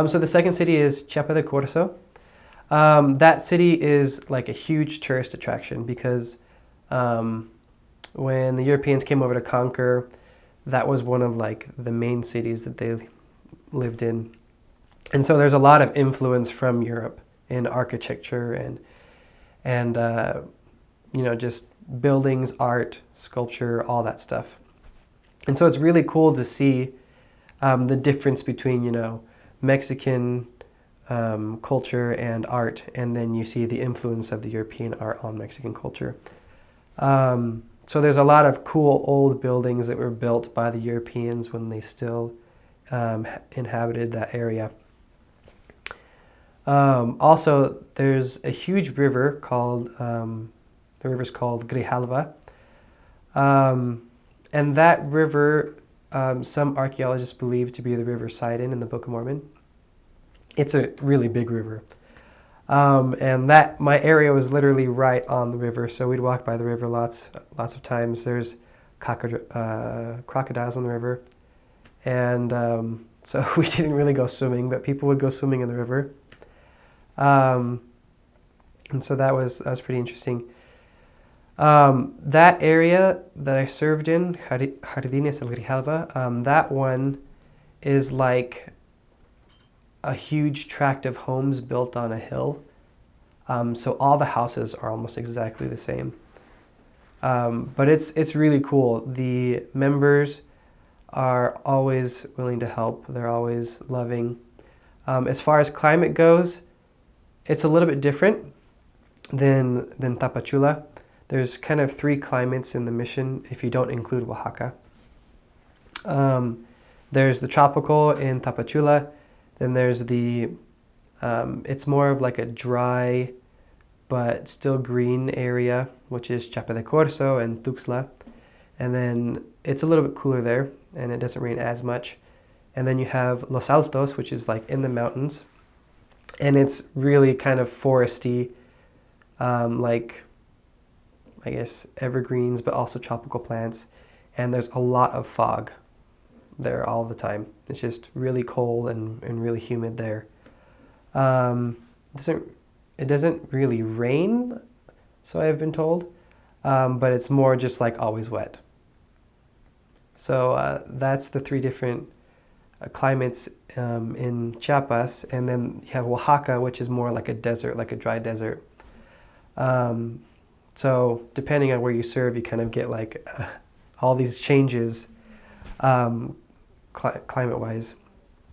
So the second city is Chiapa de Corzo. That city is like a huge tourist attraction because when the Europeans came over to conquer, that was one of like the main cities that they lived in. And so there's a lot of influence from Europe in architecture and just buildings, art, sculpture, all that stuff. And so it's really cool to see the difference between, Mexican culture and art, and then you see the influence of the European art on Mexican culture. So there's a lot of cool old buildings that were built by the Europeans when they still inhabited that area. Also, there's a huge river called, the river's called Grijalva. And that river, some archaeologists believe to be the river Sidon in the Book of Mormon. It's a really big river. And my area was literally right on the river, so we'd walk by the river lots of times. There's crocodiles on the river. And so we didn't really go swimming, but people would go swimming in the river. And so that was pretty interesting. That area that I served in, Jardines del Grijalva, that one is like a huge tract of homes built on a hill. So all the houses are almost exactly the same. But it's really cool. The members are always willing to help. They're always loving. As far as climate goes, it's a little bit different than Tapachula. There's kind of 3 climates in the mission if you don't include Oaxaca. There's the tropical in Tapachula. Then there's it's more of like a dry but still green area, which is Chiapa de Corzo and Tuxtla. And then it's a little bit cooler there, and it doesn't rain as much. And then you have Los Altos, which is like in the mountains. And it's really kind of foresty, like, I guess, evergreens, but also tropical plants. And there's a lot of fog there all the time. It's just really cold and really humid there. It doesn't really rain, so I've been told, but it's more just like always wet. So that's the 3 different climates in Chiapas. And then you have Oaxaca, which is more like a desert, like a dry desert. So depending on where you serve, you kind of get like all these changes climate-wise.